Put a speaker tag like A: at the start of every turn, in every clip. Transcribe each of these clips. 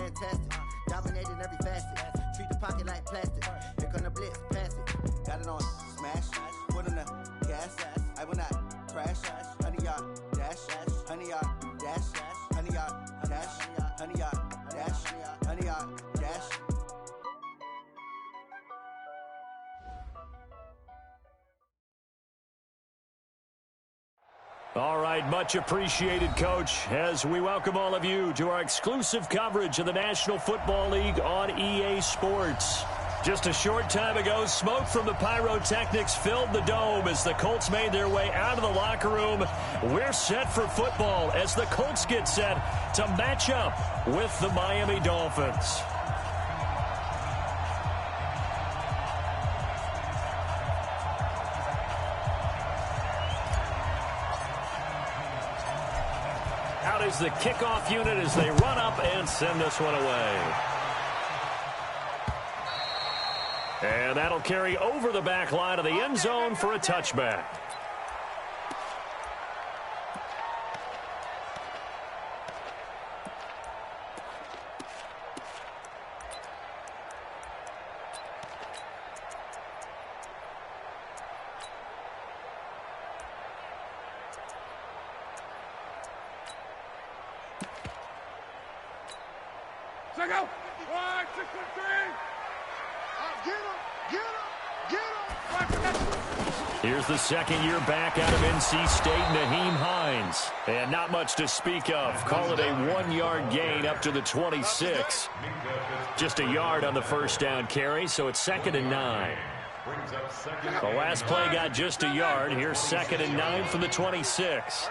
A: fantastic. Dominating every facet. Treat the pocket like plastic. Here come the blitz, pass it. Got it on smash. Put on the gas. I will not crash. 100-yard dash. 100-yard dash. 100-yard dash. 100-yard dash. 100-yard dash.
B: All right, much appreciated, Coach, as we welcome all of you to our exclusive coverage of the National Football League on EA Sports. Just a short time ago, smoke from the pyrotechnics filled the dome as the Colts made their way out of the locker room. We're set for football as the Colts get set to match up with the Miami Dolphins. Out is the kickoff unit as they run up and send this one away. And that'll carry over the back line of the end zone for a touchback.
C: Check out. 1, 2, 3. Get him.
B: Here's the second year back out of NC State, Naheem Hines. And not much to speak of. Call it a 1-yard gain up to the 26. Just a yard on the first down carry, so it's 2nd and 9. The last play got just a yard. Here's 2nd and 9 from the 26.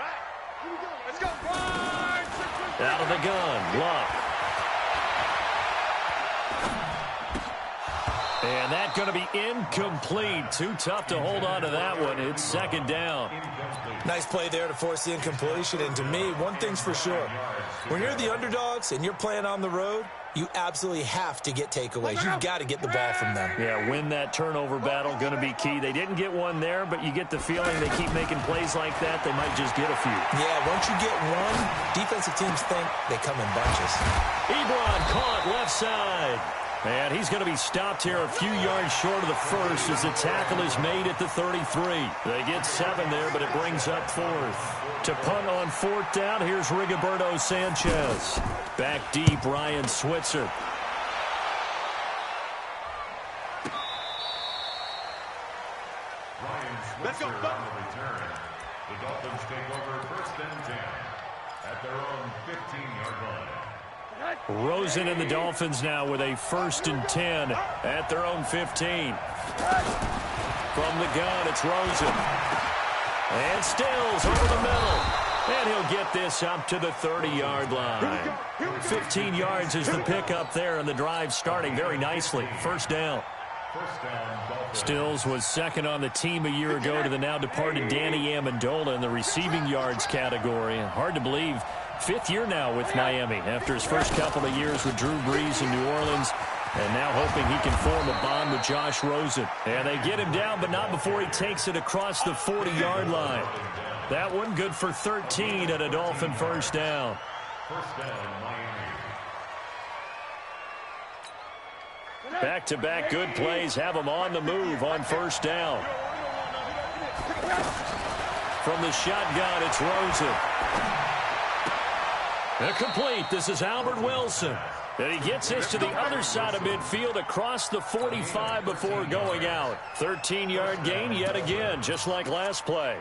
C: Let's go. 1, 2, 3.
B: Out of the gun, Luck. And that's going to be incomplete. Too tough to hold on to that one. It's 2nd down.
D: Nice play there to force the incompletion. And to me, one thing's for sure. When you're the underdogs and you're playing on the road, you absolutely have to get takeaways. You've got to get the ball from them.
B: Yeah, win that turnover battle, going to be key. They didn't get one there, but you get the feeling they keep making plays like that, they might just get a few.
D: Yeah, once you get one, defensive teams think they come in bunches.
B: Ebron caught left side. And he's going to be stopped here a few yards short of the first as the tackle is made at the 33. They get 7 there, but it brings up 4th. To punt on 4th down, here's Rigoberto Sanchez. Back deep, Ryan Switzer.
C: Let's go.
E: On the return. The Dolphins take over 1st and 10 at their own 15-yard line.
B: Rosen and the Dolphins now with a 1st and 10 at their own 15. From the gun, it's Rosen. And Stills over the middle. And he'll get this up to the 30-yard line. 15 yards is the pickup there, and the drive starting very nicely. 1st down. Stills was 2nd on the team a year ago to the now departed Danny Amendola in the receiving yards category. Hard to believe, 5th year now with Miami after his first couple of years with Drew Brees in New Orleans, and now hoping he can form a bond with Josh Rosen. And they get him down, but not before he takes it across the 40-yard line. That one good for 13 at a Dolphin 1st down.
E: 1st down, Miami.
B: Back-to-back good plays have him on the move on 1st down. From the shotgun, it's Rosen. Complete. This is Albert Wilson. And he gets this to the other side of midfield across the 45 before going out. 13-yard gain yet again, just like last play.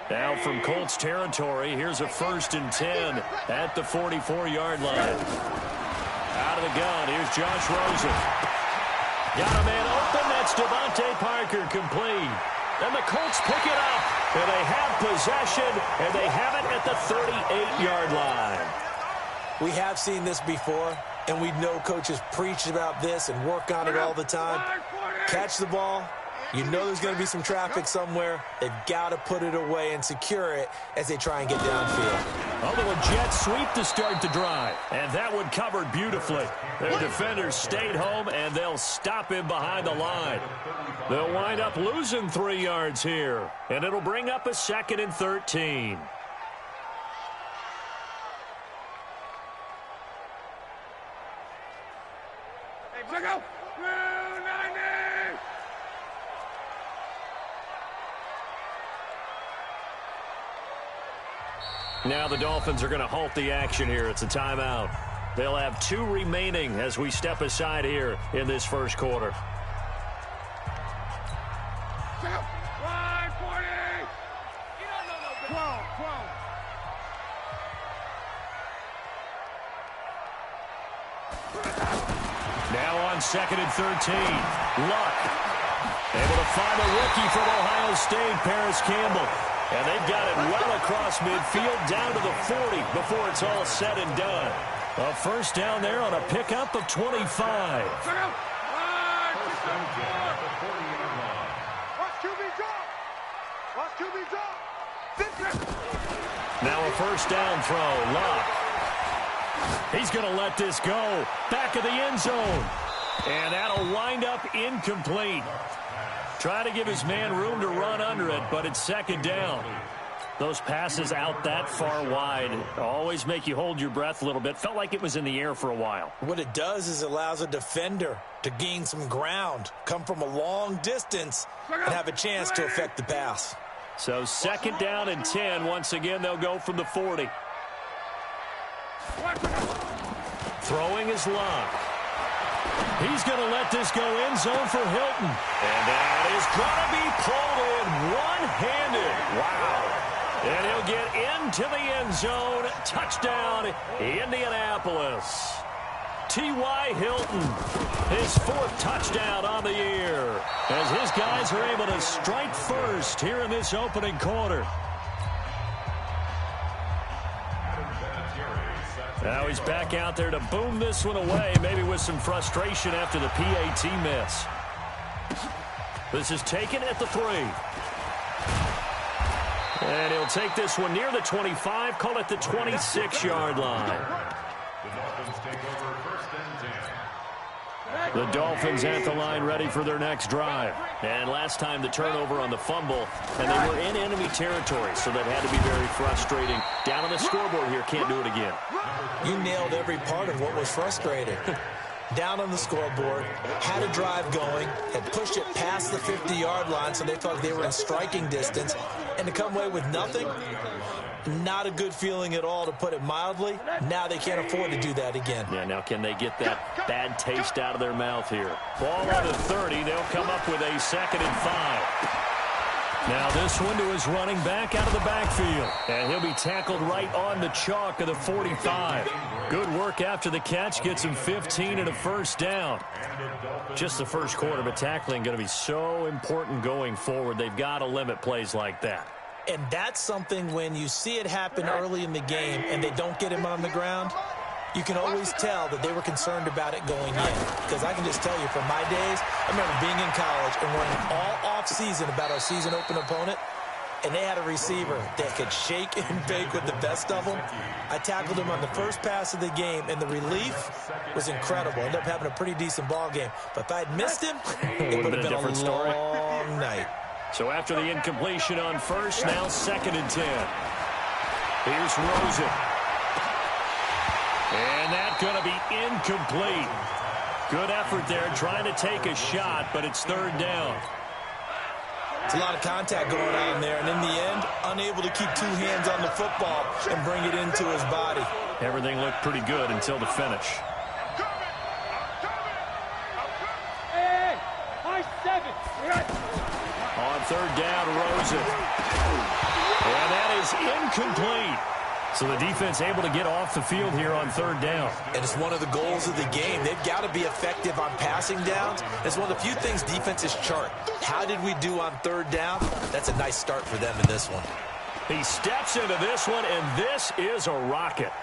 B: Now from Colts territory, here's a 1st and 10 at the 44-yard line. Out of the gun, here's Josh Rosen. Got a man open, that's Devontae Parker, complete. And the Colts pick it up, and they have possession, and they have it at the 38-yard line.
D: We have seen this before, and we know coaches preach about this and work on it all the time. Catch the ball. You know there's going to be some traffic somewhere. They've got to put it away and secure it as they try and get downfield.
B: A little jet sweep to start the drive. And that one covered beautifully. Their defenders stayed home, and they'll stop him behind the line. They'll wind up losing 3 yards here. And it'll bring up a 2nd and 13. Now the Dolphins are going to halt the action here. It's a timeout. They'll have 2 remaining as we step aside here in this first quarter. Now on 2nd and 13. Luck able to find a rookie from Ohio State, Paris Campbell. And they've got it well across midfield down to the 40 before it's all said and done. A first down there on a pickup of 25. Now a first down throw. Luck. He's going to let this go. Back of the end zone. And that'll wind up incomplete. Trying to give his man room to run under it, but it's 2nd down. Those passes out that far wide always make you hold your breath a little bit. Felt like it was in the air for a while. What it does is it allows a defender to gain some ground, come from a long distance, and have a chance to affect the pass. So 2nd down and 10. Once again, they'll go from the 40. Throwing is Luck. He's going to let this go end zone for Hilton. And that is going to be pulled in one-handed. Wow. And he'll get into the end zone. Touchdown, Indianapolis. T.Y. Hilton, his 4th touchdown on the year, as his guys are able to strike first here in this opening quarter. Now he's back out there to boom this one away, maybe with some frustration after the PAT miss. This is taken at the 3. And he'll take this one near the 25, call it the 26-yard line. The Dolphins at the line ready for their next drive. And last time the turnover on the fumble, and they were in enemy territory, so that had to be very frustrating. Down on the scoreboard here, can't do it again. You nailed every part of what was frustrating. Down on the scoreboard, had a drive going, had pushed it past the 50-yard line, so they thought they were in striking distance, and to come away with nothing, not a good feeling at all, to put it mildly. Now they can't afford to do that again. Yeah, now can they get that bad taste out of their mouth here? Ball on the 30. They'll come up with a 2nd and 5. Now this one to his running back out of the backfield. And he'll be tackled right on the chalk of the 45. Good work after the catch. Gets him 15 and a first down. Just the first quarter, but tackling going to be so important going forward. They've got to limit plays like that. And that's something when you see it happen early in the game and they don't get him on the ground, you can always tell that they were concerned about it going in. Because I can just tell you from my days, I remember being in college and worrying all off-season about our season open opponent, and they had a receiver that could shake and bake with the best of them. I tackled him on the first pass of the game, and the relief was incredible. Ended up having a pretty decent ball game. But if I had missed him, it would have been a long night. So after the incompletion on first, now 2nd and 10. Here's Rosen. And that's going to be incomplete. Good effort there trying to take a shot, but it's 3rd down. It's a lot of contact going on there, and in the end, unable to keep 2 hands on the football and bring it into his body. Everything looked pretty good until the finish.
C: Hey, my 7.
B: On 3rd down, Rosen. And that is incomplete. So the defense able to get off the field here on 3rd down. And it's one of the goals of the game. They've got to be effective on passing downs. It's one of the few things defenses chart. How did we do on 3rd down? That's a nice start for them in this one. He steps into this one, and this is a rocket.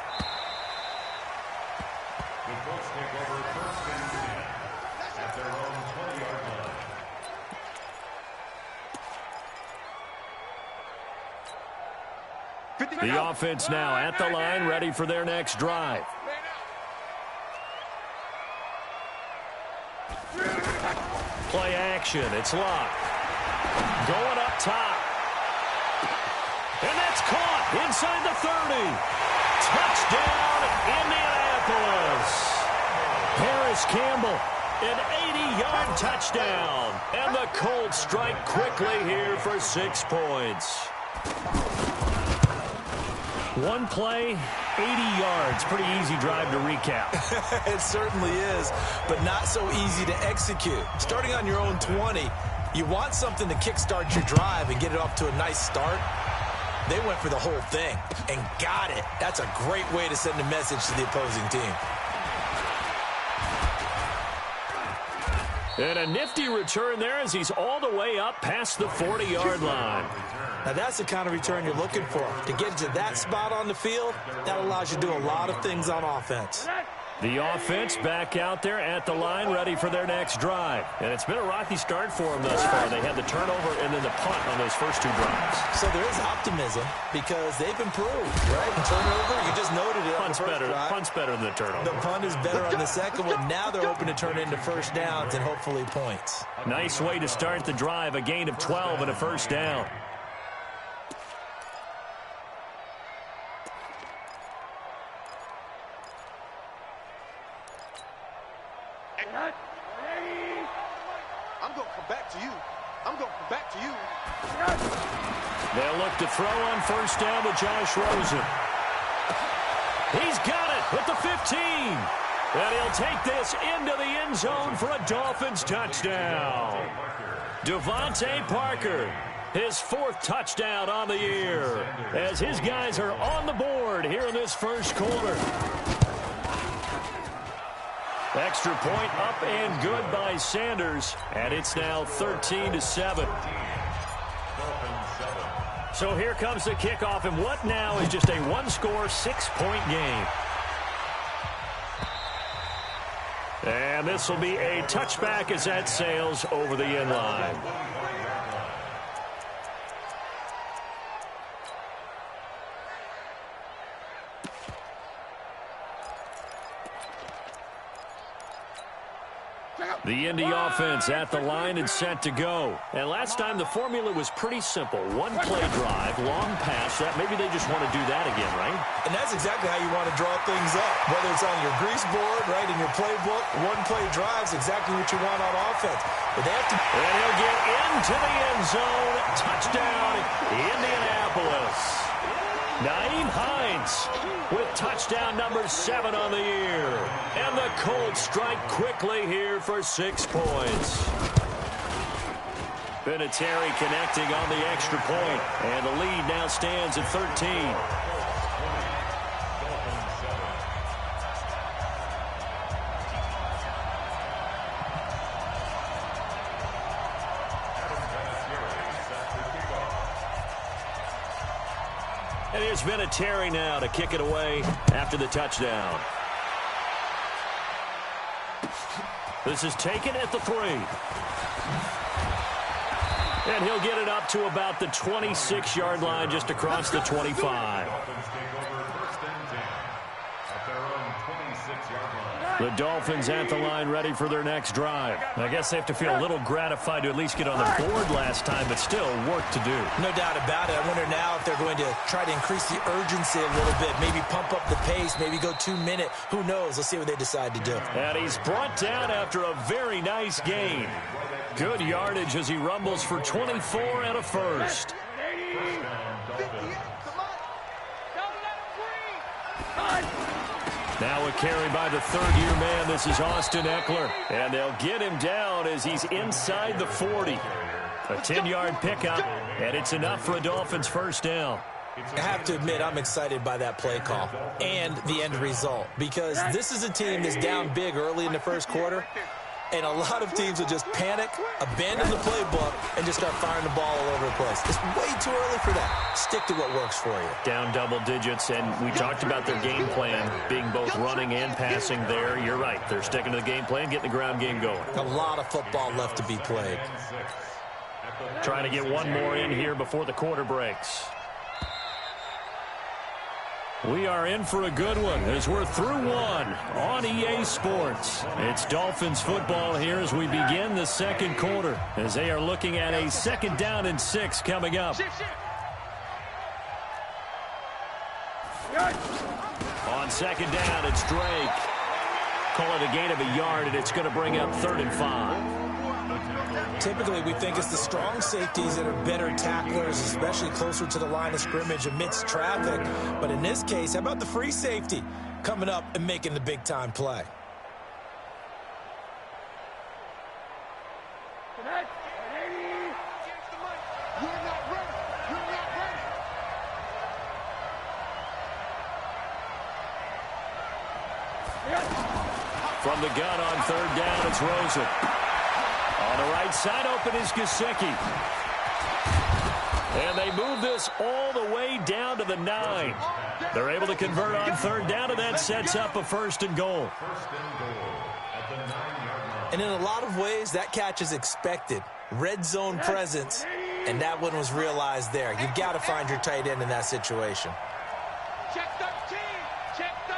E: The Colts take over 1st and 10 at their own 20-yard line.
B: The offense now at the line, ready for their next drive. Play action. It's Luck. Going up top. And that's caught inside the 30. Touchdown, Indianapolis. Paris Campbell, an 80-yard touchdown. And the Colts strike quickly here for 6 points. One play, 80 yards. Pretty easy drive to recap.
D: It certainly is, but not so easy to execute. Starting on your own 20, you want something to kickstart your drive and get it off to a nice start. They went for the whole thing and got it. That's a great way to send a message to the opposing team.
B: And a nifty return there as he's all the way up past the 40-yard line.
D: Now, that's the kind of return you're looking for. To get to that spot on the field, that allows you to do a lot of things on offense.
B: The offense back out there at the line, ready for their next drive. And it's been a rocky start for them thus far. They had the turnover and then the punt on those first 2 drives.
D: So there is optimism because they've improved, right? And turnover, you just noted it on the first drive.
B: Punt's better than the turnover.
D: The punt is better on the second one. Now they're hoping to turn it into first downs and hopefully points.
B: Nice way to start the drive, a gain of 12 and a first down.
C: I'm going to come back to you. I'm going to come back to you.
B: They'll look to throw on first down to Josh Rosen. He's got it at the 15. And he'll take this into the end zone for a Dolphins touchdown. Devontae Parker, his 4th touchdown on the year, as his guys are on the board here in this first quarter. Extra point up and good by Sanders, and it's now 13-7. So here comes the kickoff, and what now is just a 1-score, 6-point game. And this will be a touchback as that sails over the end line. The Indy offense at the line and set to go. And last time the formula was pretty simple. 1-play drive, long pass. That maybe they just want to do that again, right?
D: And that's exactly how you want to draw things up. Whether it's on your grease board, right, in your playbook, 1-play drive is exactly what you want on offense. But they have to...
B: And he'll get into the end zone. Touchdown, Indianapolis. Nyheim Hines with touchdown number 7 on the year. And the Colts strike quickly here for 6 points. Vinatieri connecting on the extra point. And the lead now stands at 13. And here's Vinatieri now to kick it away after the touchdown. This is taken at the 3. And he'll get it up to about the 26-yard line, just across the 25. The Dolphins at the line, ready for their next drive. I guess they have to feel a little gratified to at least get on the board last time, but still work to do.
D: No doubt about it. I wonder now if they're going to try to increase the urgency a little bit, maybe pump up the pace, maybe go 2-minute. Who knows? Let's see what they decide to do.
B: And he's brought down after a very nice gain. Good yardage as he rumbles for 24 and a first. Now a carry by the third-year man. This is Austin Eckler. And they'll get him down as he's inside the 40. A 10-yard pickup, and it's enough for a Dolphins first down.
D: I have to admit, I'm excited by that play call and the end result, because this is a team that's down big early in the first quarter, and a lot of teams will just panic, abandon the playbook, and just start firing the ball all over the place. It's way too early for that. Stick to what works for you.
B: Down double digits, and we talked about their game plan being both running and passing there. You're right. They're sticking to the game plan, getting the ground game going.
D: A lot of football left to be played.
B: Trying to get one more in here before the quarter breaks. We are in for a good one as we're through one on EA Sports. It's Dolphins football here as we begin the second quarter, as they are looking at a 2nd down and 6 coming up. On 2nd down, it's Drake. Call it a gain of a yard, and it's going to bring up 3rd and 5.
D: Typically, we think it's the strong safeties that are better tacklers, especially closer to the line of scrimmage amidst traffic. But in this case, how about the free safety coming up and making the big-time play?
B: From the gun on third down, it's Rosen. On the right side, open is Gesicki. And they move this all the way down to the 9. They're able to convert on third down, and that sets up a 1st and goal.
D: And in a lot of ways, that catch is expected. Red zone presence, and that one was realized there. You've got to find your tight end in that situation.
C: Check 13. Check 13.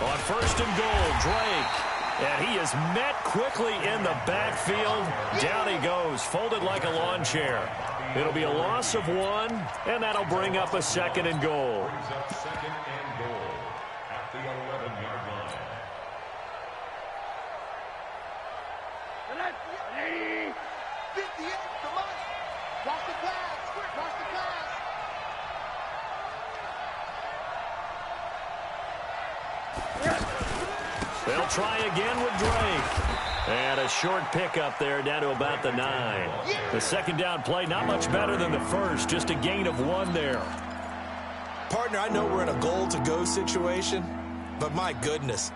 B: On 1st and goal, Drake. And he is met quickly in the backfield. Down he goes, folded like a lawn chair. It'll be a loss of 1, and that'll bring up a 2nd and goal.
E: Brings up 2nd and goal at the 11-yard line.
C: Come on. Watch the pass. Watch the pass.
B: They'll try again with Drake. And a short pickup there down to about the 9. The 2nd down play, not much better than the first, just a gain of 1 there.
D: Partner, I know we're in a goal-to-go situation, but my goodness,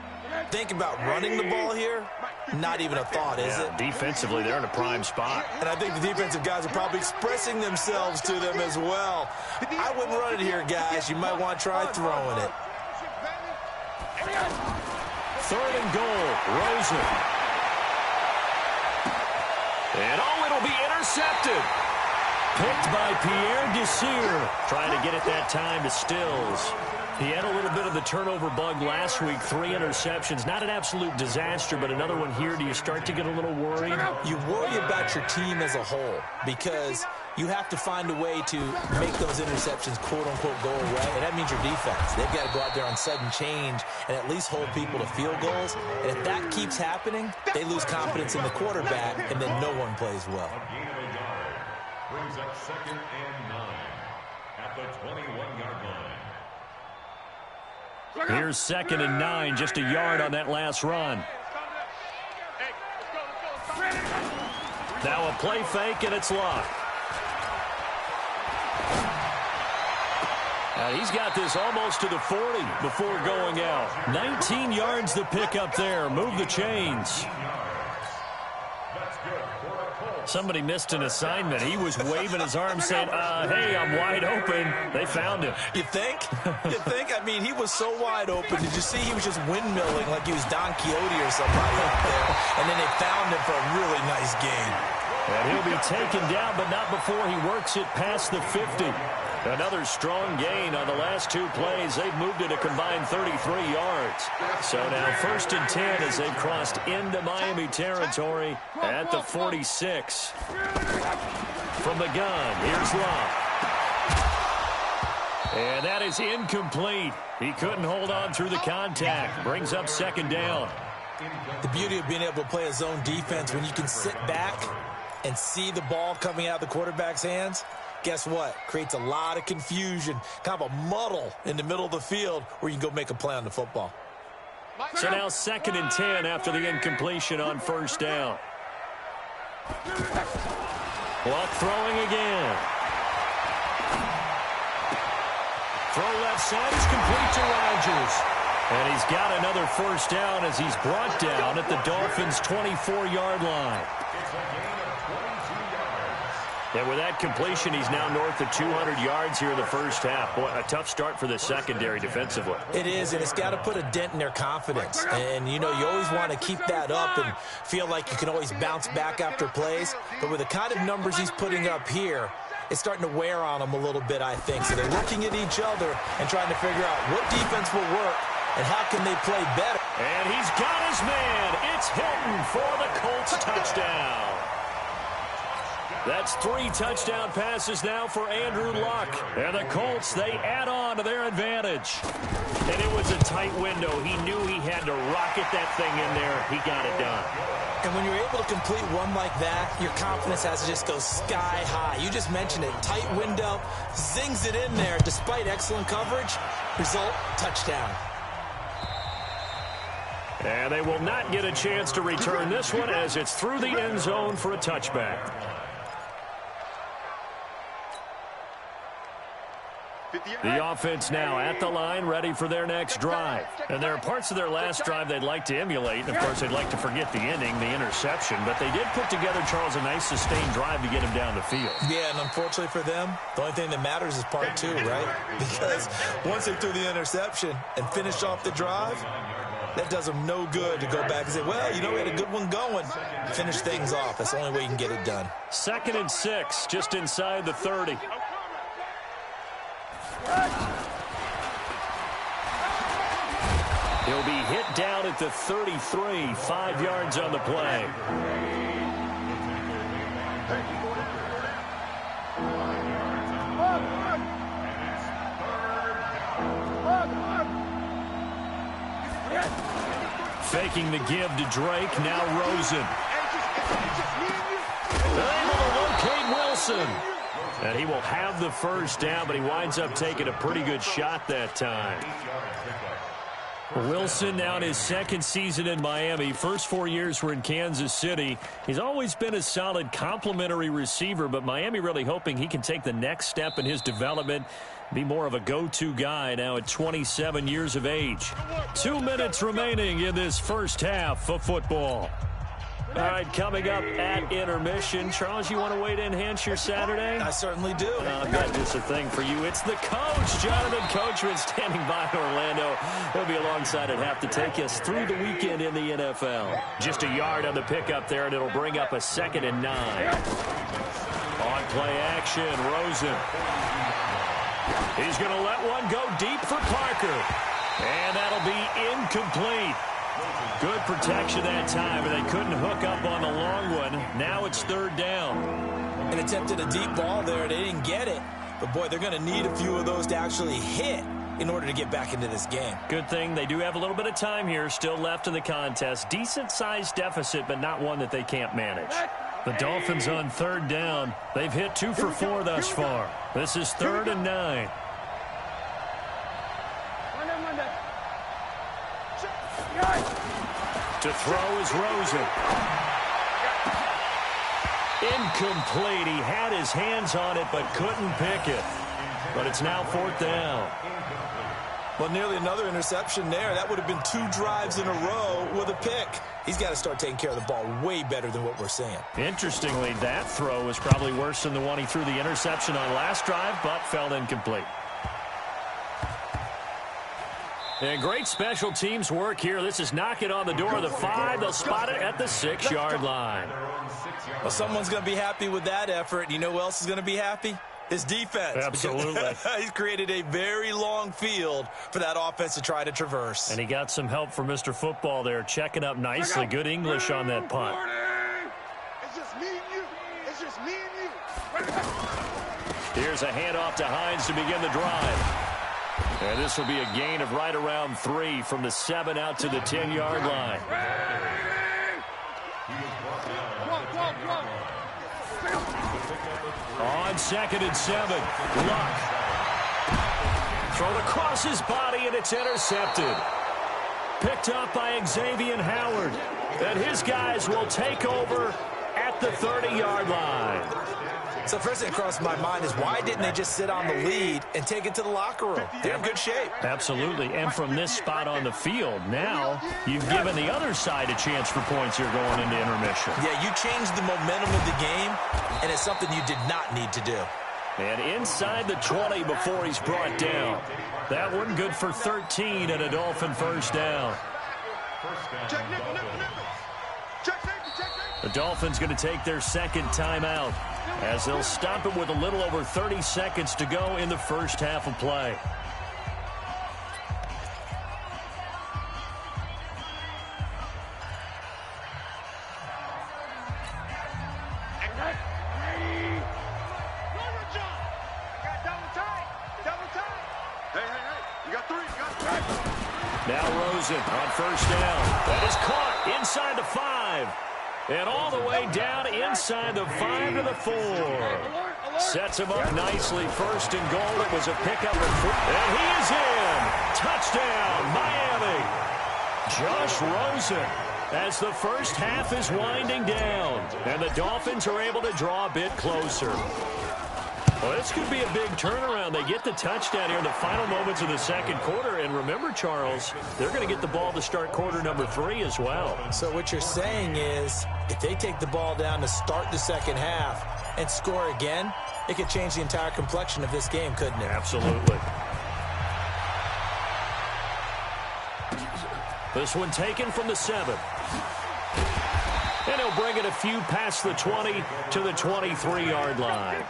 D: think about running the ball here. Not even a thought, is it?
B: Defensively, they're in a prime spot.
D: And I think the defensive guys are probably expressing themselves to them as well. I wouldn't run it here, guys. You might want to try throwing it.
B: 3rd and goal, Rosen. And it'll be intercepted. Picked by Pierre Desir. Trying to get it that time to Stills. He had a little bit of the turnover bug last week, 3 interceptions. Not an absolute disaster, but another one here. Do you start to get a little worried?
D: You worry about your team as a whole because you have to find a way to make those interceptions, quote-unquote, go away, and that means your defense. They've got to go out there on sudden change and at least hold people to field goals. And if that keeps happening, they lose confidence in the quarterback, and then no one plays well.
E: A gain of a yard. Brings up 2nd and 9 at the 21-yard line.
B: Here's 2nd and 9, just a yard on that last run. Now a play fake, and it's locked. He's got this almost to the 40 before going out. 19 yards the pick up there. Move the chains. Somebody missed an assignment. He was waving his arms saying, hey, I'm wide open. They found him.
D: You think? You think? I mean, he was so wide open. Did you see he was just windmilling like he was Don Quixote or somebody out there? And then they found him for a really nice gain.
B: And he'll be taken down, but not before he works it past the 50. Another strong gain on the last 2 plays. They've moved it a combined 33 yards. So now 1st and 10 as they've crossed into Miami territory at the 46. From the gun, here's Locke. And that is incomplete. He couldn't hold on through the contact. Brings up 2nd down.
D: The beauty of being able to play a zone defense when you can sit back and see the ball coming out of the quarterback's hands, guess what? Creates a lot of confusion, kind of a muddle in the middle of the field where you can go make a play on the football.
B: So now 2nd and 10 after the incompletion on 1st down. Luck throwing again. Throw left side is complete to Rodgers. And he's got another 1st down as he's brought down at the Dolphins' 24-yard line. And with that completion, he's now north of 200 yards here in the first half. Boy, a tough start for the secondary defensively.
D: It is, and it's got to put a dent in their confidence. And, you know, you always want to keep that up and feel like you can always bounce back after plays. But with the kind of numbers he's putting up here, it's starting to wear on them a little bit, I think. So they're looking at each other and trying to figure out what defense will work and how can they play better.
B: And he's got his man. It's Hilton for the Colts touchdown. That's 3 touchdown passes now for Andrew Luck. And the Colts, they add on to their advantage. And it was a tight window. He knew he had to rocket that thing in there. He got it done.
D: And when you're able to complete one like that, your confidence has to just go sky high. You just mentioned it. Tight window, zings it in there despite excellent coverage. Result, touchdown.
B: And they will not get a chance to return this one as it's through the end zone for a touchback. The offense now at the line, ready for their next drive. And there are parts of their last drive they'd like to emulate. And, of course, they'd like to forget the ending, the interception. But they did put together, Charles, a nice sustained drive to get him down the field.
D: Yeah, and unfortunately for them, the only thing that matters is part 2, right? Because once they threw the interception and finished off the drive, that does them no good to go back and say, well, you know, we had a good one going. Finish things off. That's the only way you can get it done.
B: 2nd and 6, just inside the 30. He'll be hit down at the 33, 5 yards on the play. Faking the give to Drake, now Rosen. They're able to locate Wilson. And he will have the first down, but he winds up taking a pretty good shot that time. Wilson now in his 2nd season in Miami. First 4 years were in Kansas City. He's always been a solid complementary receiver, but Miami really hoping he can take the next step in his development, be more of a go-to guy now at 27 years of age. 2 minutes remaining in this first half of football. All right, coming up at intermission. Charles, you want to wait to enhance your Saturday?
D: I certainly do.
B: I bet it's a thing for you. It's the coach, Jonathan Coachman, standing by in Orlando. He'll be alongside at half to take us through the weekend in the NFL. Just a yard on the pickup there, and it'll bring up a 2nd and 9. On play action, Rosen. He's going to let one go deep for Parker. And that'll be incomplete. Good protection that time, and they couldn't hook up on the long one. Now it's 3rd down.
D: And attempted a deep ball there. They didn't get it. But, boy, they're going to need a few of those to actually hit in order to get back into this game.
B: Good thing they do have a little bit of time here still left in the contest. Decent-sized deficit, but not one that they can't manage. The Dolphins on 3rd down. They've hit 2 for 4 thus far. This is 3rd and 9. To throw is Rosen. Incomplete. He had his hands on it but couldn't pick it. But it's now 4th down.
D: Well, nearly another interception there. That would have been 2 drives in a row with a pick. He's got to start taking care of the ball way better than what we're seeing.
B: Interestingly, that throw was probably worse than the one he threw the interception on last drive, but fell incomplete. And great special teams work here. This is knocking on the door of the 5. They'll spot it at the 6-yard line.
D: Well, someone's going to be happy with that effort. You know who else is going to be happy? His defense.
B: Absolutely.
D: He's created a very long field for that offense to try to traverse.
B: And he got some help from Mr. Football there, checking up nicely. Good English on that punt.
C: It's just me and you. It's just me and you.
B: Here's a handoff to Hines to begin the drive. And this will be a gain of right around 3 from the 7 out to the 10-yard line. On 2nd and 7, Luck. Thrown across his body, and it's intercepted. Picked up by Xavier Howard. And his guys will take over at the 30-yard line.
D: So first thing that crossed my mind is why didn't they just sit on the lead and take it to the locker room? They're in good shape.
B: Absolutely. And from this spot on the field, now you've given the other side a chance for points here going into intermission.
D: Yeah, you changed the momentum of the game, and it's something you did not need to do.
B: And inside the 20 before he's brought down. That one good for 13 and a Dolphin first down. The Dolphins going to take their 2nd timeout as they'll stop it with a little over 30 seconds to go in the first half of play. Now Rosen on first down. That is caught inside the 5. And all the way down inside the 5 to the 4. Sets him up nicely. First and goal. It was a pickup of 4. And he is in. Touchdown, Miami. Josh Rosen, as the first half is winding down. And the Dolphins are able to draw a bit closer. Well, this could be a big turnaround. They get the touchdown here in the final moments of the second quarter. And remember, Charles, they're going to get the ball to start quarter number 3 as well.
D: So what you're saying is, if they take the ball down to start the second half and score again, it could change the entire complexion of this game, couldn't it?
B: Absolutely. This one taken from the 7. And he'll bring it a few past the 20 to the 23-yard line.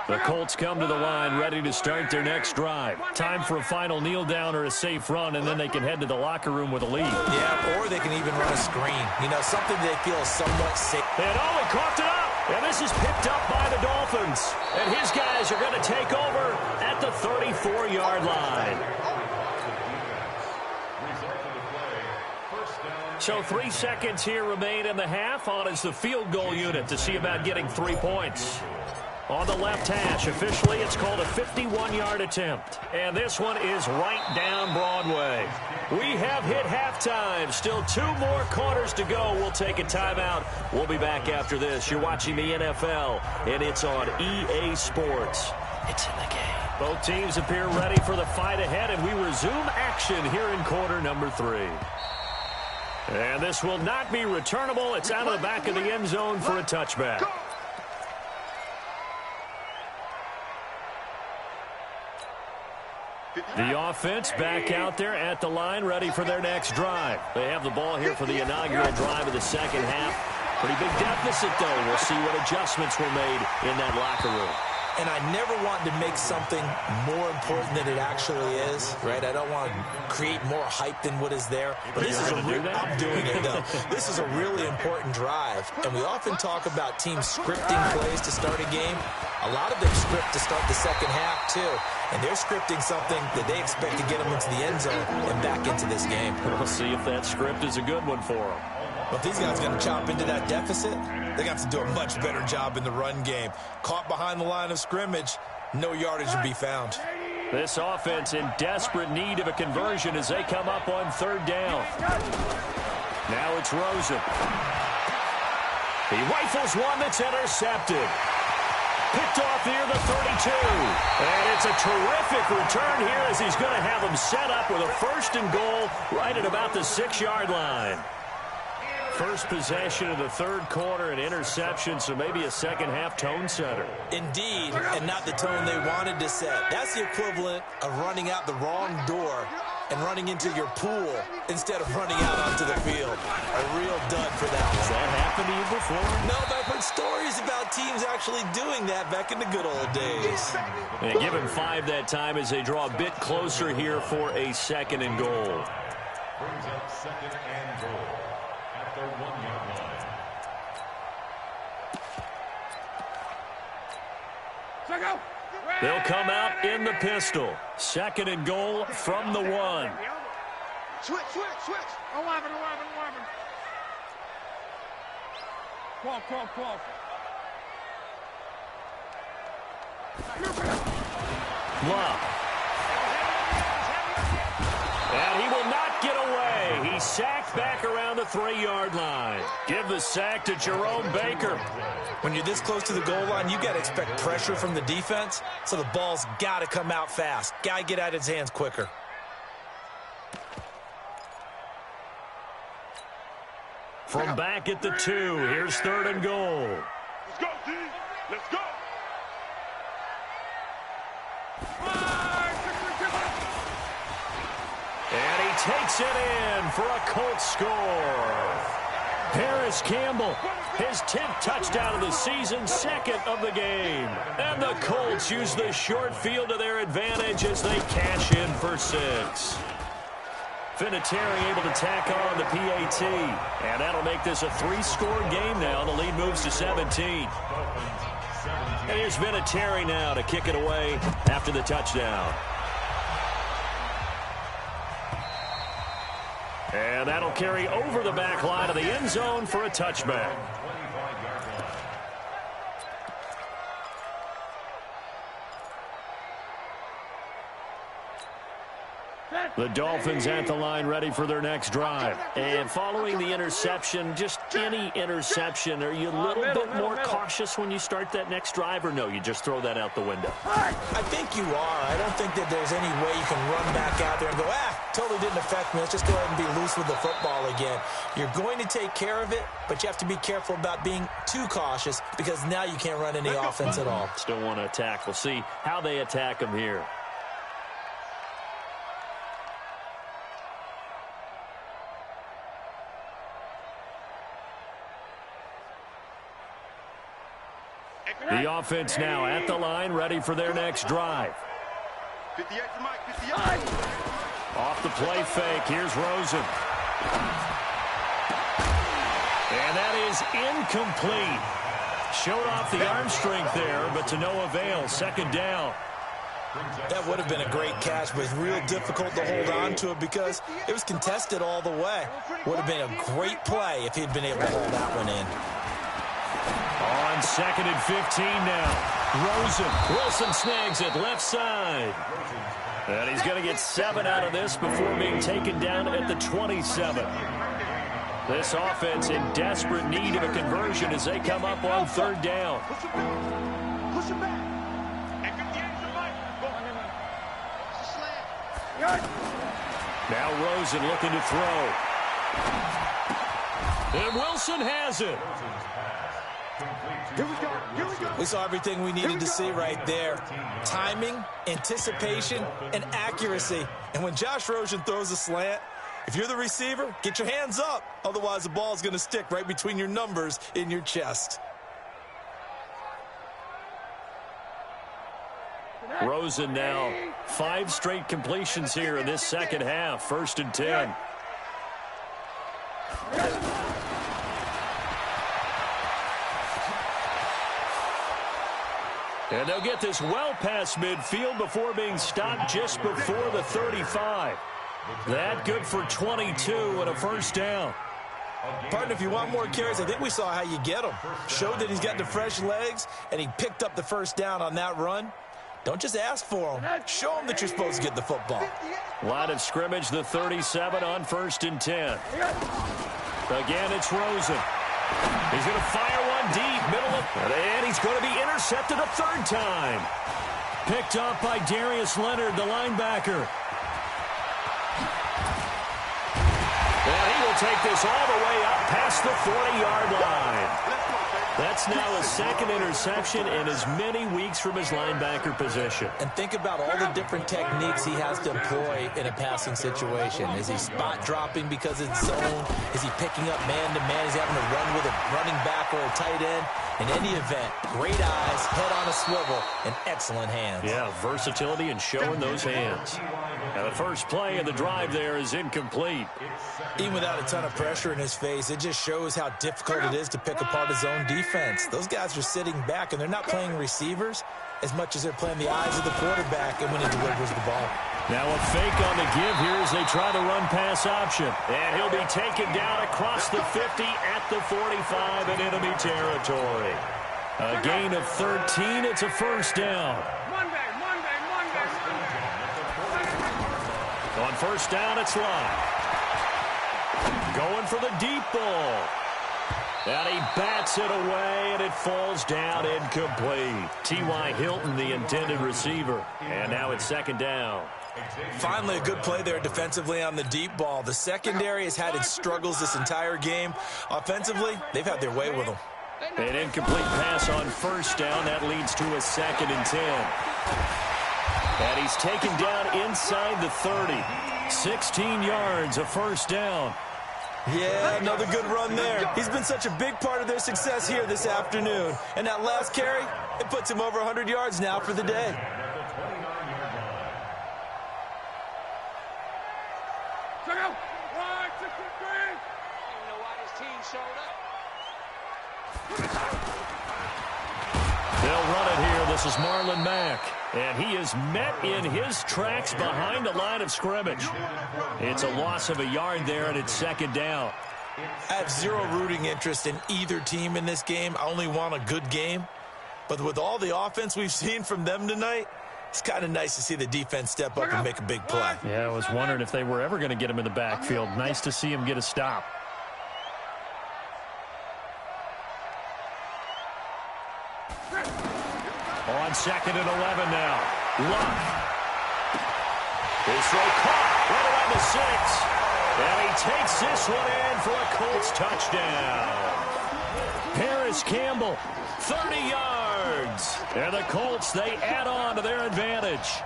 B: The Colts come to the line ready to start their next drive. Time for a final kneel down or a safe run, and then they can head to the locker room with a lead.
D: Yeah, or they can even run a screen. You know, something they feel is somewhat safe.
B: And he coughed it up. And this is picked up by the Dolphins. And his guys are going to take over at the 34-yard line. So 3 seconds here remain in the half. On is the field goal unit to see about getting 3 points. On the left hash, officially it's called a 51-yard attempt. And this one is right down Broadway. We have hit halftime. Still 2 more quarters to go. We'll take a timeout. We'll be back after this. You're watching the NFL, and it's on EA Sports. It's in the game. Both teams appear ready for the fight ahead, and we resume action here in quarter number 3. And this will not be returnable. It's out of the back of the end zone for a touchback. The offense back out there at the line, ready for their next drive. They have the ball here for the inaugural drive of the second half. Pretty big deficit, though. We'll see what adjustments were made in that locker room.
D: And I never want to make something more important than it actually is, right? I don't want to create more hype than what is there. But this is I'm doing it, though. This is a really important drive. And we often talk about teams scripting plays to start a game. A lot of them script to start the second half, too. And they're scripting something that they expect to get them into the end zone and back into this game.
B: We'll see if that script is a good one for them.
D: Well, if these guys are going to chop into that deficit, they're going to have to do a much better job in the run game. Caught behind the line of scrimmage, no yardage to be found.
B: This offense in desperate need of a conversion as they come up on third down. Now it's Rosen. He rifles one that's intercepted. Picked off near the 32. And it's a terrific return here as he's going to have them set up with a first and goal right at about the 6-yard line. First possession of the third quarter, an interception, so maybe a second-half tone setter.
D: Indeed, and not the tone they wanted to set. That's the equivalent of running out the wrong door and running into your pool instead of running out onto the field. A real dud for that one.
B: Has that happened to you before?
D: No, but I've heard stories about teams actually doing that back in the good old days.
B: And give him 5 that time as they draw a bit closer here for a second and goal.
E: Brings up second and goal at the 1-yard line.
B: They'll come out in the pistol. Second and goal from the 1.
C: Switch. 11. 12.
B: Love. And he will not get away. He's sacked back around the 3-yard line. Give the sack to Jerome Baker.
D: When you're this close to the goal line, you got to expect pressure from the defense, so the ball's got to come out fast. Got to get out of his hands quicker.
B: From back at the 2, here's third and goal.
C: Let's go, D. Let's go.
B: And he takes it in for a Colts score. Paris Campbell, his 10th touchdown of the season, second of the game. And the Colts use the short field to their advantage as they cash in for 6. Vinatieri able to tack on the PAT. And that'll make this a 3-score game now. The lead moves to 17. And here's Vinatieri now to kick it away after the touchdown. And that'll carry over the back line of the end zone for a touchback. The Dolphins at the line ready for their next drive. And following the interception, just any interception, are you a little bit more cautious when you start that next drive, or no, you just throw that out the window?
D: I think you are. I don't think that there's any way you can run back out there and go, totally didn't affect me. Let's just go ahead and be loose with the football again. You're going to take care of it, but you have to be careful about being too cautious because now you can't run any offense at all.
B: Still want to attack. We'll see how they attack them here. The offense now at the line, ready for their next drive.
C: 58 to Mike, 58.
B: Off the play fake, here's Rosen. And that is incomplete. Showed off the arm strength there, but to no avail. Second down.
D: That would have been a great catch, but it's real difficult to hold on to it because it was contested all the way. Would have been a great play if he'd been able to hold that one in.
B: On 2nd and 15 now. Rosen. Wilson snags it left side. And he's going to get 7 out of this before being taken down at the 27. This offense in desperate need of a conversion as they come up on 3rd down.
C: Push him back. And 58 to Mike.
B: Now Rosen looking to throw. And Wilson has it.
C: Here we go. Here we go.
D: We saw everything we needed to see right there. Timing, anticipation, and accuracy. And when Josh Rosen throws a slant, if you're the receiver, get your hands up. Otherwise, the ball is going to stick right between your numbers in your chest.
B: Rosen now 5 straight completions here in this second half. 1st and 10. And they'll get this well past midfield before being stopped just before the 35. That good for 22 and a 1st down.
D: Partner, if you want more carries, I think we saw how you get them. Showed that he's got the fresh legs, and he picked up the 1st down on that run. Don't just ask for them. Show them that you're supposed to get the football.
B: Line of scrimmage, the 37 on 1st and 10. Again, it's Rosen. He's going to fire one deep, middle of, and he's going to be intercepted a 3rd time. Picked up by Darius Leonard, the linebacker. And he will take this all the way up past the 40-yard line. That's now his 2nd interception in as many weeks from his linebacker position.
D: And think about all the different techniques he has to employ in a passing situation. Is he spot dropping because it's zone? Is he picking up man-to-man? Is he having to run with a running back or a tight end? In any event, great eyes, head on a swivel, and excellent hands.
B: Yeah, versatility and showing those hands. Now the first play of the drive there is incomplete.
D: Even without a ton of pressure in his face, it just shows how difficult it is to pick apart his own defense. Those guys are sitting back, and they're not playing receivers as much as they're playing the eyes of the quarterback and when he delivers the ball.
B: Now a fake on the give here as they try the run-pass option. And he'll be taken down across the 50 at the 45 in enemy territory. A gain of 13. It's a 1st down.
C: Monday.
B: On 1st down, it's Lott. Going for the deep ball. And he bats it away, and it falls down incomplete. T.Y. Hilton, the intended receiver. And now it's 2nd down.
D: Finally, a good play there defensively on the deep ball. The secondary has had its struggles this entire game. Offensively, they've had their way with them.
B: An incomplete pass on 1st down. That leads to a 2nd and 10. And he's taken down inside the 30. 16 yards, a 1st down.
D: Yeah, another good run there. He's been such a big part of their success here this afternoon. And that last carry, it puts him over 100 yards now for the day.
C: Check out. 1, 2, 3. I don't know why this team showed up.
B: They'll run it here. This is Marlon Mack. And he is met in his tracks behind the line of scrimmage. It's a loss of a yard there, and it's second down.
D: I have zero rooting interest in either team in this game. I only want a good game. But with all the offense we've seen from them tonight, it's kind of nice to see the defense step up and make a big play.
B: Yeah, I was wondering if they were ever going to get him in the backfield. Nice to see him get a stop. On 2nd and 11 now. Luck. His throw caught right around the 6. And he takes this one in for a Colts touchdown. Harris Campbell, 30 yards. And the Colts, they add on to their advantage.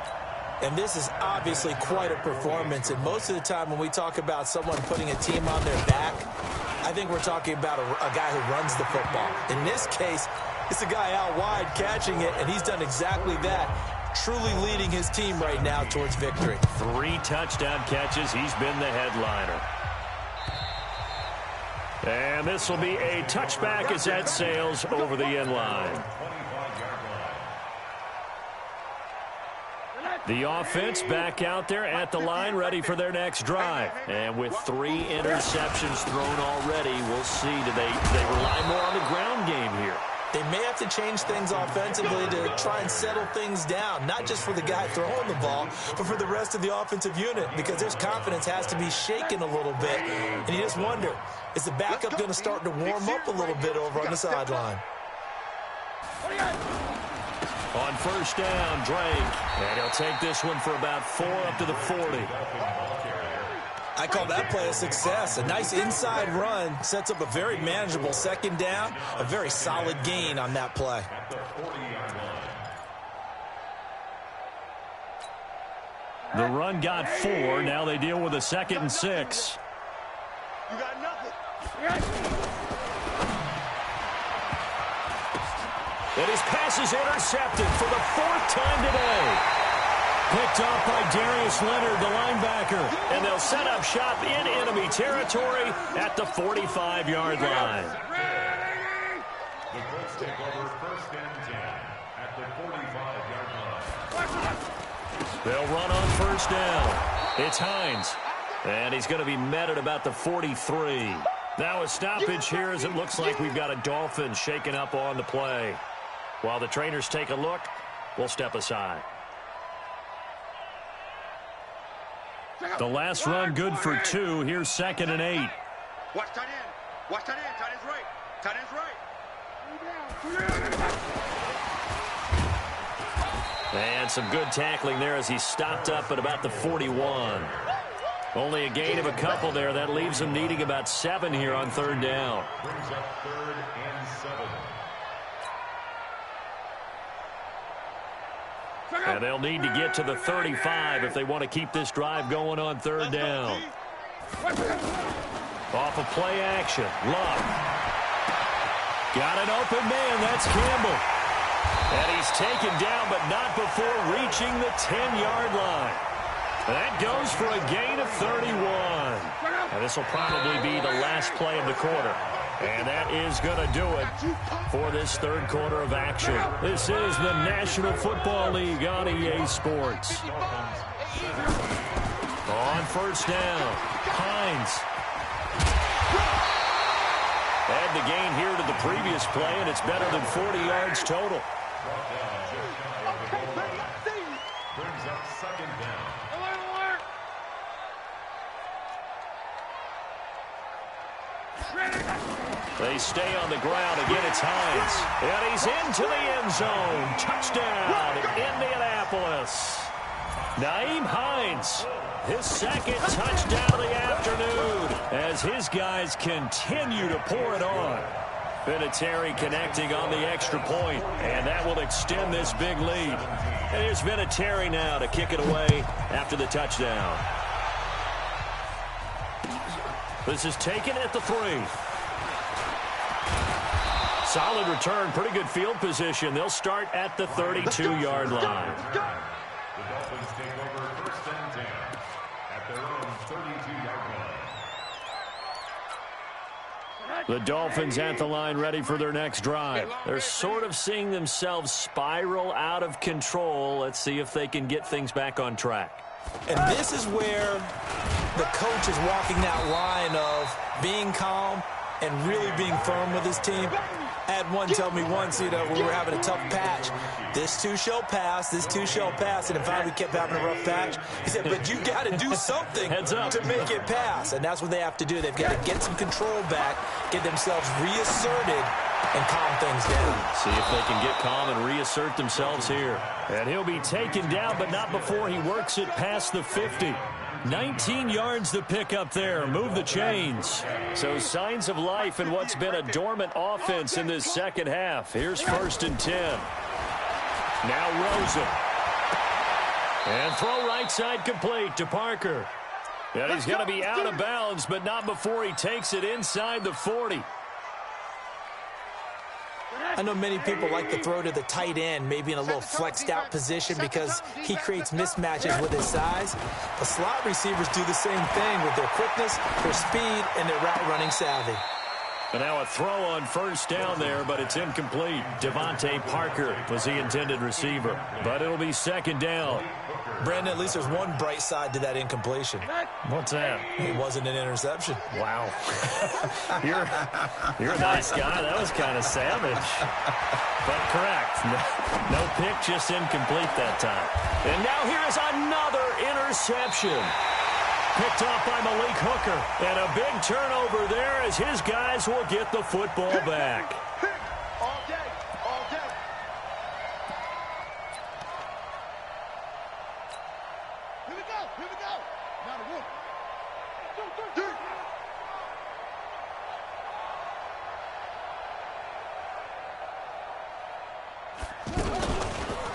D: And this is obviously quite a performance. And most of the time when we talk about someone putting a team on their back, I think we're talking about a guy who runs the football. In this case, it's a guy out wide catching it, and he's done exactly that, truly leading his team right now towards victory.
B: 3 touchdown catches. He's been the headliner. And this will be a touchback as that sails over the end line. The offense back out there at the line, ready for their next drive. And with 3 interceptions thrown already, we'll see. Do they rely more on the ground game here?
D: They may have to change things offensively to try and settle things down, not just for the guy throwing the ball, but for the rest of the offensive unit, because their confidence has to be shaken a little bit. And you just wonder, is the backup going to start to warm up a little bit over on the sideline?
B: On first down, Drake. And he'll take this one for about 4 up to the 40.
D: I call that play a success. A nice inside run sets up a very manageable second down, a very solid gain on that play.
B: The run got 4. Now they deal with a 2nd and 6.
C: You got nothing.
B: And his pass is intercepted for the 4th time today. Picked off by Darius Leonard, the linebacker. And they'll set up shop in enemy territory at the 45-yard line.
E: The Colts take over 1st and 10 at the 45-yard line.
B: They'll run on first down. It's Hines. And he's going to be met at about the 43. Now a stoppage here as it looks like we've got a Dolphin shaken up on the play. While the trainers take a look, we'll step aside. The last run good for 2. Here's 2nd and 8.
C: Watch tight end. Watch tight end. Tight end's right. Tight end's right.
B: And some good tackling there as he stopped up at about the 41. Only a gain of a couple there. That leaves them needing about 7 here on 3rd down.
E: Brings up 3rd and 7.
B: And they'll need to get to the 35 if they want to keep this drive going on 3rd down. Off of play action. Luck. Got an open man. That's Campbell. And he's taken down, but not before reaching the 10-yard line. That goes for a gain of 31. And this will probably be the last play of the quarter. And that is going to do it for this 3rd quarter of action. This is the National Football League on EA Sports. On first down, Hines. Add the gain here to the previous play, and it's better than 40 yards total.
E: Brings up 2nd down.
B: They stay on the ground. Again, it's Hines. And he's into the end zone. Touchdown, Indianapolis. Nyheim Hines, his 2nd touchdown of the afternoon as his guys continue to pour it on. Vinatieri connecting on the extra point, and that will extend this big lead. And here's Vinatieri now to kick it away after the touchdown. This is taken at the 3. Solid return, pretty good field position. They'll start at the 32-yard line.
E: The Dolphins take over 1st and 10 at their own 32-yard
B: The Dolphins at the line ready for their next drive. They're sort of seeing themselves spiral out of control. Let's see if they can get things back on track.
D: And this is where the coach is walking that line of being calm and really being firm with his team. I had one tell me once, we were having a tough patch. This too shall pass, this too shall pass. And in fact, we kept having a rough patch. He said, but you got to do something to make it pass. And that's what they have to do. They've got to get some control back, get themselves reasserted, and calm things down.
B: See if they can get calm and reassert themselves here. And he'll be taken down, but not before he works it past the 50. 19 yards to pick up there. Move the chains. So signs of life in what's been a dormant offense in this second half. Here's 1st and 10. Now Rosen. And throw right side complete to Parker. And he's going to be out of bounds, but not before he takes it inside the 40.
D: I know many people like to throw to the tight end, maybe in a little flexed out position because he creates mismatches with his size. But slot receivers do the same thing with their quickness, their speed, and their route running savvy.
B: And now a throw on 1st down there, but it's incomplete. Devontae Parker was the intended receiver, but it'll be 2nd down.
D: Brandon, at least there's one bright side to that incompletion.
B: What's that?
D: It wasn't an interception.
B: Wow. You're a nice guy. That was kind of savage. But correct. No pick, just incomplete that time. And now here's another interception. Picked off by Malik Hooker. And a big turnover there as his guys will get the football back.
C: All day, all day. Here we go, here we go. Now the 1, 2,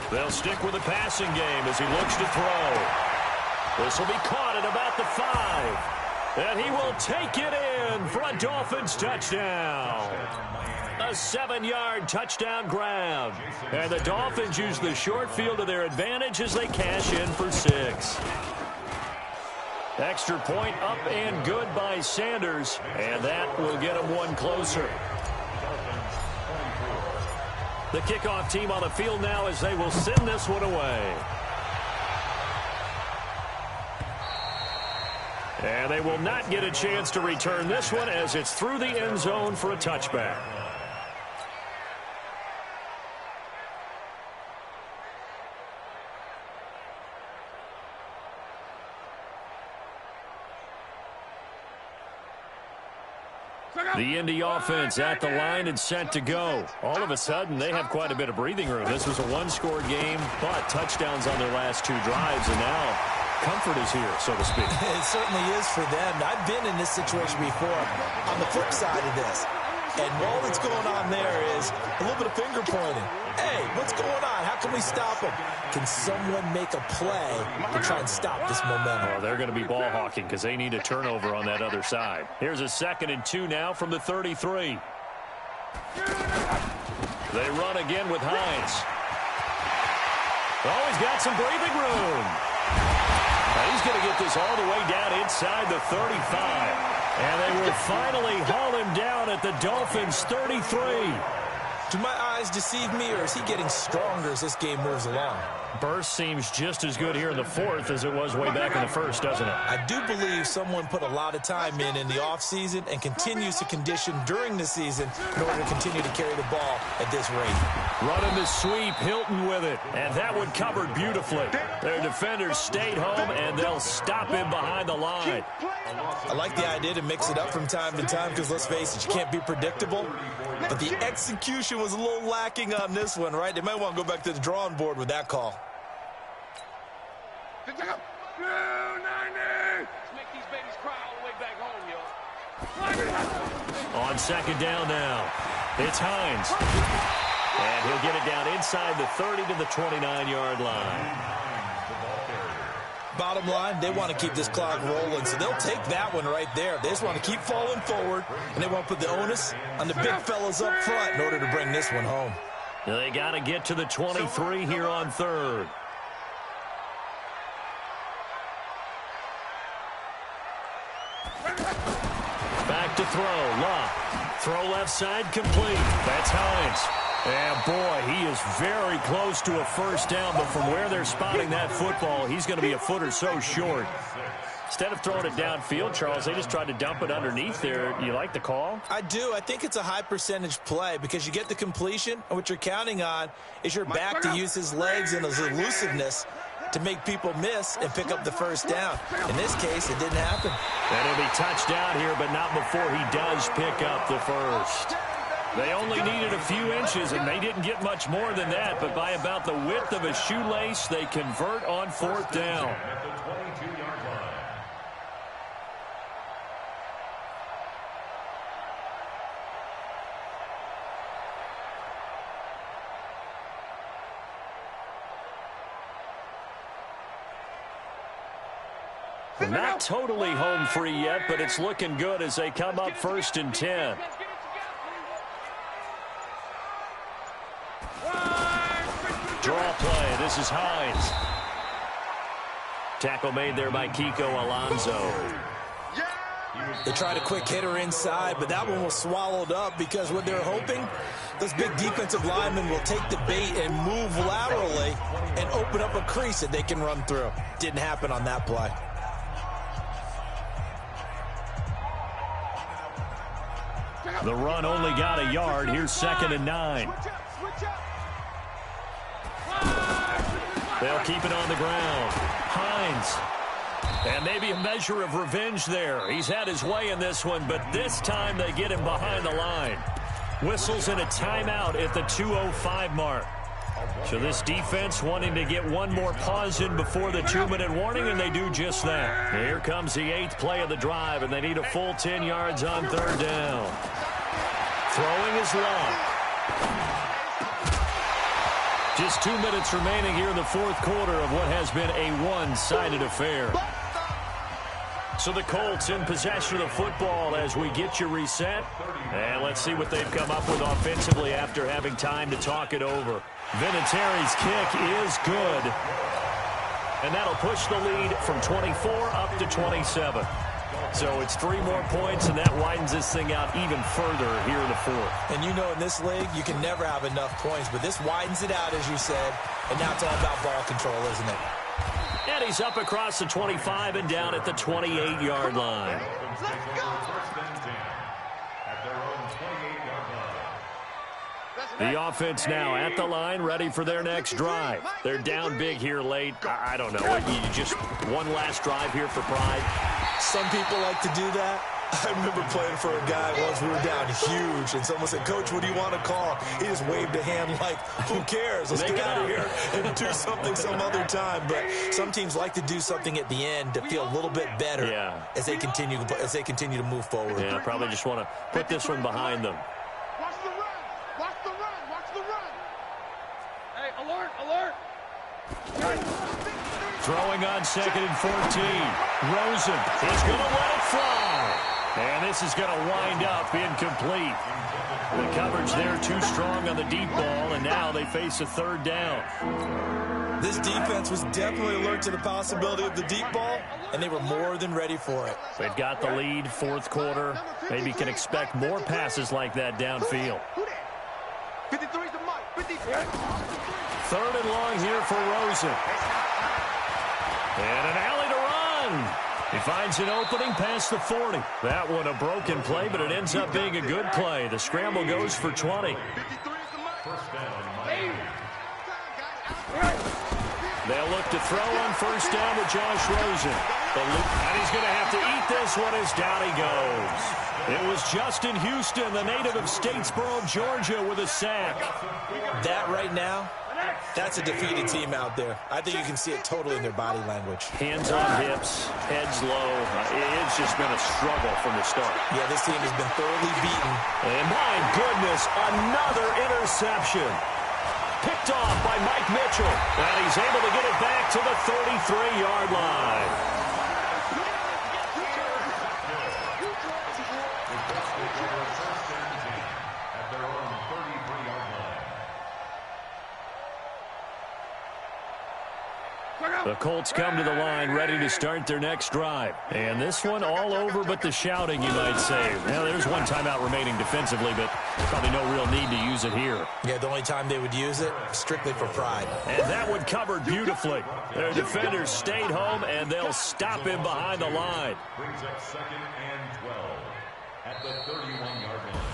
C: 3.
B: They'll stick with the passing game as he looks to throw. This will be caught at about the 5. And he will take it in for a Dolphins touchdown. A 7-yard touchdown grab. And the Dolphins use the short field to their advantage as they cash in for 6. Extra point up and good by Sanders. And that will get him one closer. The kickoff team on the field now as they will send this one away. And they will not get a chance to return this one as it's through the end zone for a touchback. The Indy offense at the line and set to go. All of a sudden, they have quite a bit of breathing room. This was a one-score game, but touchdowns on their last 2 drives, and now comfort is here, so to speak.
D: It certainly is for them. I've been in this situation before on the flip side of this. And all that's going on there is a little bit of finger pointing. Hey, what's going on? How can we stop them? Can someone make a play to try and stop this momentum?
B: Well, they're going to be ball hawking because they need a turnover on that other side. Here's a 2nd and 2 now from the 33. They run again with Hines. Oh, he's got some breathing room. Now he's going to get this all the way down inside the 35. And they will finally haul him down at the Dolphins' 33.
D: Do my eyes deceive me, or is he getting stronger as this game moves along?
B: Burst seems just as good here in the 4th as it was way back in the 1st, doesn't it?
D: I do believe someone put a lot of time in the offseason and continues to condition during the season in order to continue to carry the ball at this rate.
B: Running the sweep, Hilton with it, and that one covered beautifully. Their defenders stayed home, and they'll stop him behind the line.
D: I like the idea to mix it up from time to time because, let's face it, you can't be predictable. But the execution was a little lacking on this one, right? They might want to go back to the drawing board with that call.
C: Let's make these babies cry all the way back home, yo.
B: On 2nd down now, it's Hines. And he'll get it down inside the 30 to the 29-yard line.
D: Bottom line, they want to keep this clock rolling, so they'll take that one right there. They just want to keep falling forward, and they want to put the onus on the big fellas up front in order to bring this one home.
B: They got to get to the 23 here on 3rd. Back to throw, Love. Throw left side complete. That's Hines. And, boy, he is very close to a first down, but from where they're spotting that football, he's going to be a foot or so short. Instead of throwing it downfield, Charles, they just tried to dump it underneath there. You like the call?
D: I do. I think it's a high-percentage play because you get the completion, and what you're counting on is your back to use his legs and his elusiveness to make people miss and pick up the first down. In this case, it didn't happen.
B: And he'll be touchdown here, but not before he does pick up the first. They only needed a few inches, and they didn't get much more than that, but by about the width of a shoelace, they convert on fourth down. Not totally home free yet, but it's looking good as they come up 1st and 10. Draw play. This is Hines. Tackle made there by Kiko Alonso.
D: They tried a quick hitter inside, but that one was swallowed up because what they're hoping, those big defensive linemen will take the bait and move laterally and open up a crease that they can run through. Didn't happen on that play.
B: The run only got a yard. Here's 2nd and 9. They'll keep it on the ground. Hines. And maybe a measure of revenge there. He's had his way in this one, but this time they get him behind the line. Whistles in a timeout at the 2:05 mark. So this defense wanting to get one more pause in before the 2-minute warning, and they do just that. Here comes the 8th play of the drive, and they need a full 10 yards on 3rd down. Throwing is long. Just 2 minutes remaining here in the 4th quarter of what has been a one-sided affair. So the Colts in possession of the football as we get you reset. And let's see what they've come up with offensively after having time to talk it over. Vinatieri's kick is good. And that'll push the lead from 24 up to 27. So it's 3 more points, and that widens this thing out even further here in the 4th.
D: And you know in this league, you can never have enough points, but this widens it out, as you said. And now it's all about ball control, isn't it?
B: And he's up across the 25 and down at the 28-yard line. The offense now at the line, ready for their next drive. They're down big here late. I don't know. You just one last drive here for pride.
D: Some people like to do that. I remember playing for a guy once. We were down huge, and someone said, "Coach, what do you want to call?" He just waved a hand like, "Who cares? Let's get out of here and do something some other time." But some teams like to do something at the end to feel a little bit better as they continue to move forward.
B: Yeah, probably just want to put this one behind them.
C: Watch the run. Watch the run. Watch the run. Hey, alert, alert.
B: Throwing on 2nd and 14. Rosen is going to let it fly. And this is going to wind up incomplete. The coverage there too strong on the deep ball, and now they face a 3rd down.
D: This defense was definitely alert to the possibility of the deep ball, and they were more than ready for it.
B: They've got the lead, 4th quarter. Maybe can expect more passes like that downfield.
C: 53's the mark. 53.
B: 3rd and long here for Rosen. And an alley to run. He finds an opening past the 40. That one a broken play, but it ends up being a good play. The scramble goes for 20. They'll look to throw on 1st down with Josh Rosen. And he's going to have to eat this one as down he goes. It was Justin Houston, the native of Statesboro, Georgia, with a sack.
D: That right now, that's a defeated team out there. I think you can see it totally in their body language.
B: Hands on hips, heads low. It's just been a struggle from the start.
D: Yeah, this team has been thoroughly beaten.
B: And my goodness, another interception. Picked off by Mike Mitchell. And he's able to get it back to the 33-yard line. The Colts come to the line ready to start their next drive. And this one all over but the shouting, you might say. Now, there's one timeout remaining defensively, but probably no real need to use it here.
D: Yeah, the only time they would use it, strictly for pride.
B: And that one covered beautifully. Their defenders stayed home, and they'll stop him behind the line.
E: Brings up 2nd and 12 at the 31-yard line.